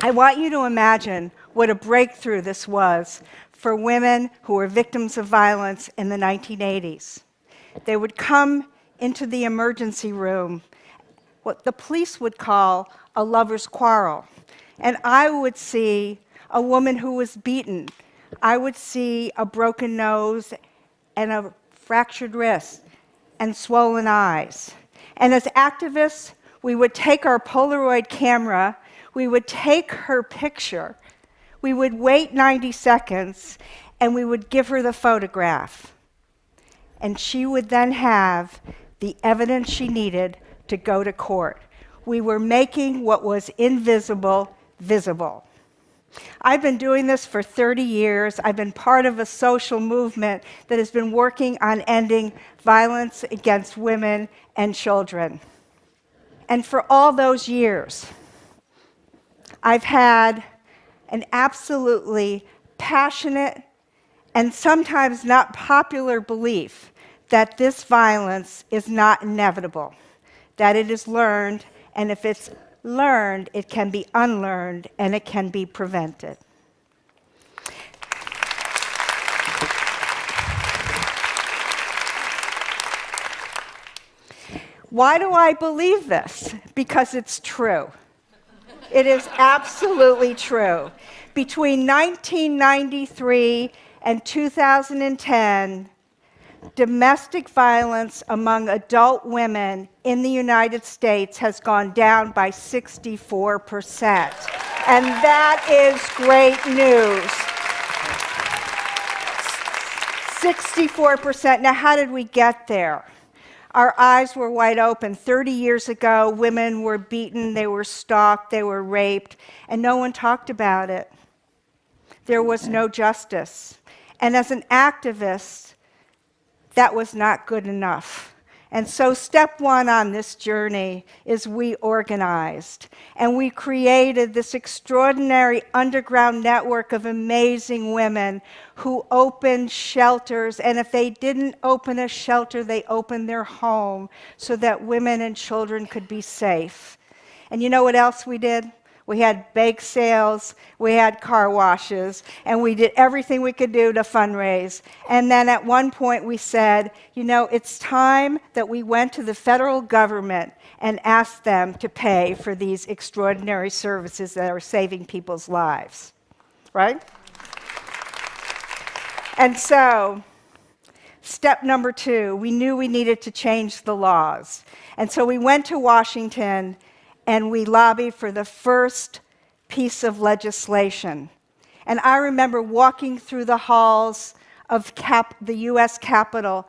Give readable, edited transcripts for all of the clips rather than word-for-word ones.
I want you to imagine what a breakthrough this was for women who were victims of violence in the 1980s. They would come into the emergency room, what the police would call a lover's quarrel. And I would see a woman who was beaten. I would see a broken nose and a fractured wrist and swollen eyes. And as activists, we would take our Polaroid camera, we would take her picture, we would wait 90 seconds, and we would give her the photograph. And she would then have the evidence she needed to go to court. We were making what was invisible visible. I've been doing this for 30 years. I've been part of a social movement that has been working on ending violence against women and children. And for all those years, I've had an absolutely passionate and sometimes not popular belief that this violence is not inevitable, that it is learned, and if it's learned, it can be unlearned, and it can be prevented. Why do I believe this? Because it's true. It is absolutely true. Between 1993 and 2010, domestic violence among adult women in the United States has gone down by 64%. And that is great news. 64%. Now, how did we get there? Our eyes were wide open. 30 years ago, women were beaten, they were stalked, they were raped, and no one talked about it. There was no justice. And as an activist, that was not good enough. And so step one on this journey is we organized. And we created this extraordinary underground network of amazing women who opened shelters. And if they didn't open a shelter, they opened their home so that women and children could be safe. And you know what else we did? We had bake sales, we had car washes, and we did everything we could do to fundraise. And then at one point we said, you know, it's time that we went to the federal government and asked them to pay for these extraordinary services that are saving people's lives, right? And so, step number 2, we knew we needed to change the laws. And so we went to Washington and we lobbied for the first piece of legislation. And I remember walking through the halls of the US Capitol,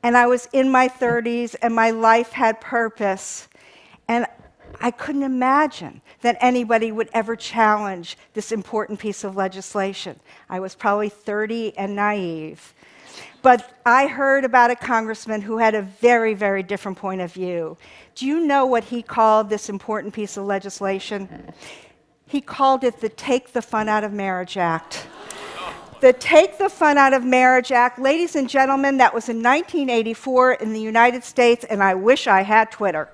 and I was in my 30s, and my life had purpose. And I couldn't imagine that anybody would ever challenge this important piece of legislation. I was probably 30 and naive. But I heard about a congressman who had a very, very different point of view. Do you know what he called this important piece of legislation? He called it the Take the Fun Out of Marriage Act. The Take the Fun Out of Marriage Act, ladies and gentlemen, that was in 1984 in the United States, and I wish I had Twitter.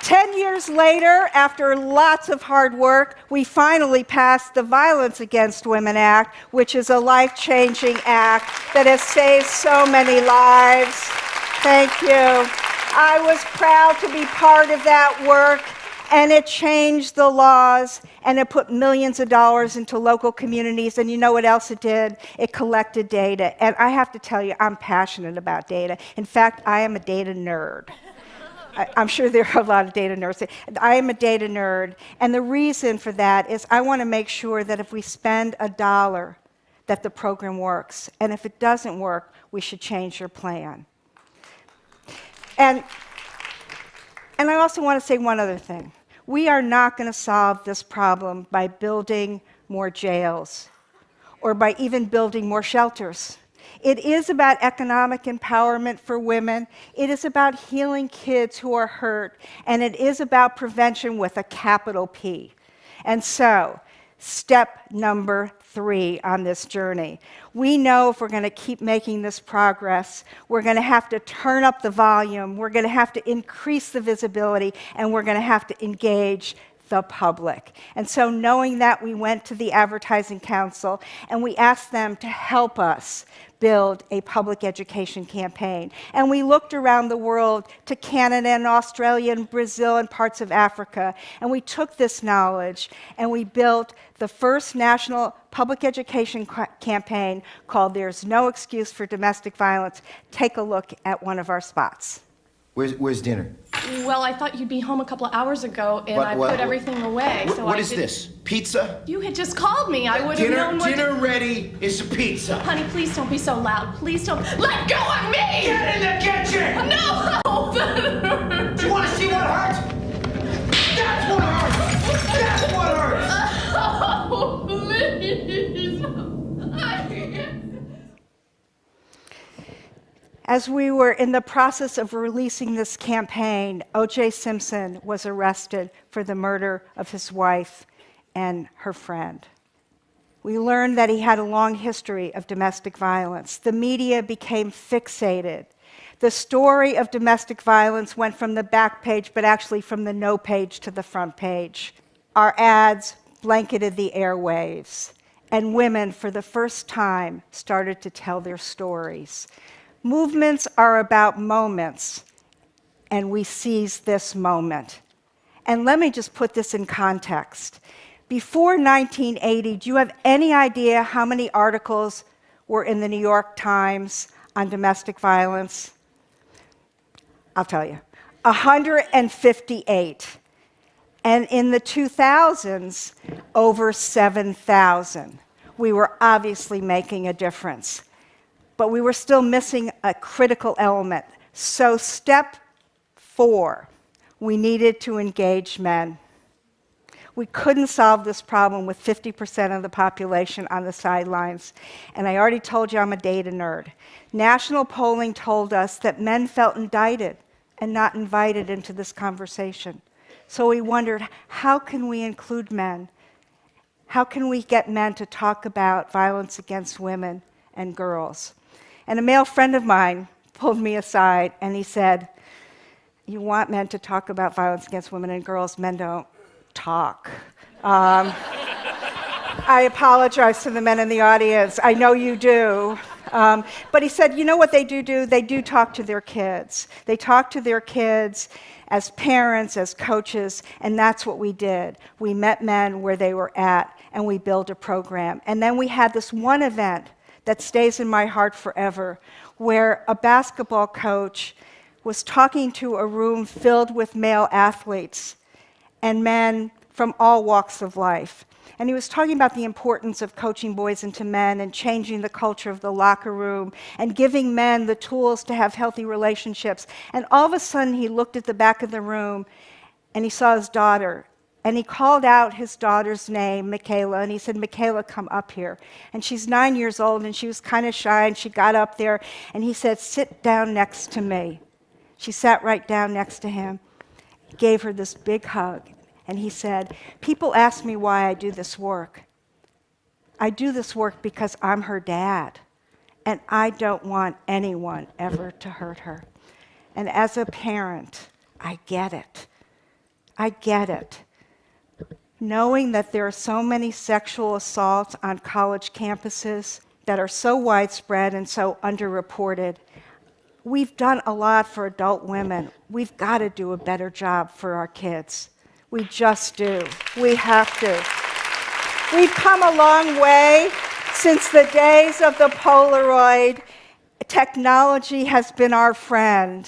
10 years later, after lots of hard work, we finally passed the Violence Against Women Act, which is a life-changing act that has saved so many lives. Thank you. I was proud to be part of that work, and it changed the laws, and it put millions of dollars into local communities, and you know what else it did? It collected data, and I have to tell you, I'm passionate about data. In fact, I am a data nerd. I'm sure there are a lot of data nerds. I am a data nerd, and the reason for that is I want to make sure that if we spend $1, that the program works, and if it doesn't work, we should change your plan. And I also want to say one other thing. We are not going to solve this problem by building more jails or by even building more shelters. It is about economic empowerment for women. It is about healing kids who are hurt. And it is about prevention with a capital P. And so, step number 3 on this journey. We know if we're going to keep making this progress, we're going to have to turn up the volume, we're going to have to increase the visibility, and we're going to have to engage the public. And so knowing that, we went to the Advertising Council and we asked them to help us build a public education campaign. And we looked around the world to Canada and Australia and Brazil and parts of Africa, and we took this knowledge and we built the first national public education campaign called There's No Excuse for Domestic Violence. Take a look at one of our spots. Where's dinner? Well, I thought you'd be home a couple of hours ago, and I put everything away. What is this? Pizza? You had just called me. I would have known what Dinner ready is pizza. Honey, please don't be so loud. Please don't. Let go of me! Get in the kitchen! No! That hurts. Do you want to see what hurts? That's what hurts! That's what hurts! Oh, please. As we were in the process of releasing this campaign, O.J. Simpson was arrested for the murder of his wife and her friend. We learned that he had a long history of domestic violence. The media became fixated. The story of domestic violence went from the back page, but actually from the no page to the front page. Our ads blanketed the airwaves, and women, for the first time, started to tell their stories. Movements are about moments, and we seized this moment. And let me just put this in context. Before 1980, do you have any idea how many articles were in the New York Times on domestic violence? I'll tell you, 158. And in the 2000s, over 7,000. We were obviously making a difference. But we were still missing a critical element. So step 4, we needed to engage men. We couldn't solve this problem with 50% of the population on the sidelines. And I already told you I'm a data nerd. National polling told us that men felt indicted and not invited into this conversation. So we wondered, how can we include men? How can we get men to talk about violence against women and girls? And a male friend of mine pulled me aside and he said, you want men to talk about violence against women and girls, men don't talk. I apologize to the men in the audience. I know you do. But he said, you know what they do? They do talk to their kids. They talk to their kids as parents, as coaches, and that's what we did. We met men where they were at, and we built a program. And then we had this one event that stays in my heart forever, where a basketball coach was talking to a room filled with male athletes and men from all walks of life. And he was talking about the importance of coaching boys into men and changing the culture of the locker room and giving men the tools to have healthy relationships. And all of a sudden, he looked at the back of the room and he saw his daughter. And he called out his daughter's name, Michaela, and he said, Michaela, come up here. And she's 9 years old, and she was kind of shy, and she got up there, and he said, sit down next to me. She sat right down next to him, gave her this big hug, and he said, people ask me why I do this work. I do this work because I'm her dad, and I don't want anyone ever to hurt her. And as a parent, I get it. I get it. Knowing that there are so many sexual assaults on college campuses that are so widespread and so underreported, we've done a lot for adult women. We've got to do a better job for our kids. We just do. We have to. We've come a long way since the days of the Polaroid. Technology has been our friend.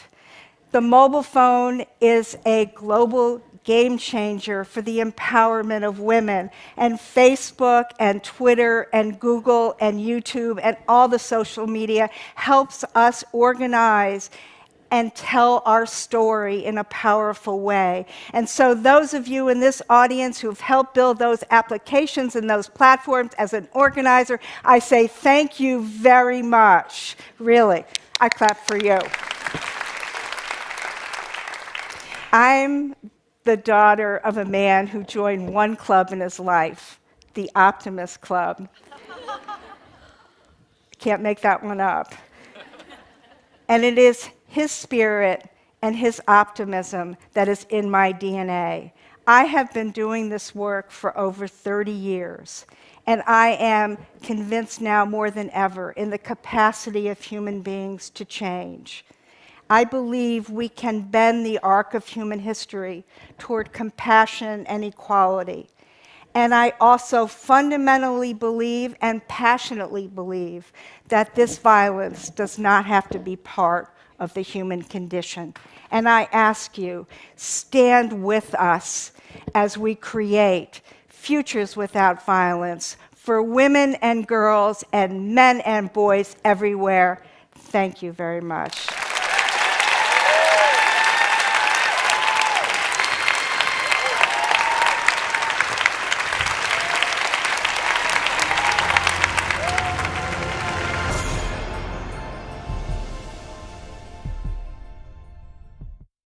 The mobile phone is a global game changer for the empowerment of women. And Facebook and Twitter and Google and YouTube and all the social media helps us organize and tell our story in a powerful way. And so those of you in this audience who've helped build those applications and those platforms as an organizer, I say thank you very much. Really, I clap for you. I'm the daughter of a man who joined one club in his life, the Optimist Club. Can't make that one up. And it is his spirit and his optimism that is in my DNA. I have been doing this work for over 30 years, and I am convinced now more than ever in the capacity of human beings to change. I believe we can bend the arc of human history toward compassion and equality. And I also fundamentally believe and passionately believe that this violence does not have to be part of the human condition. And I ask you, stand with us as we create futures without violence for women and girls and men and boys everywhere. Thank you very much.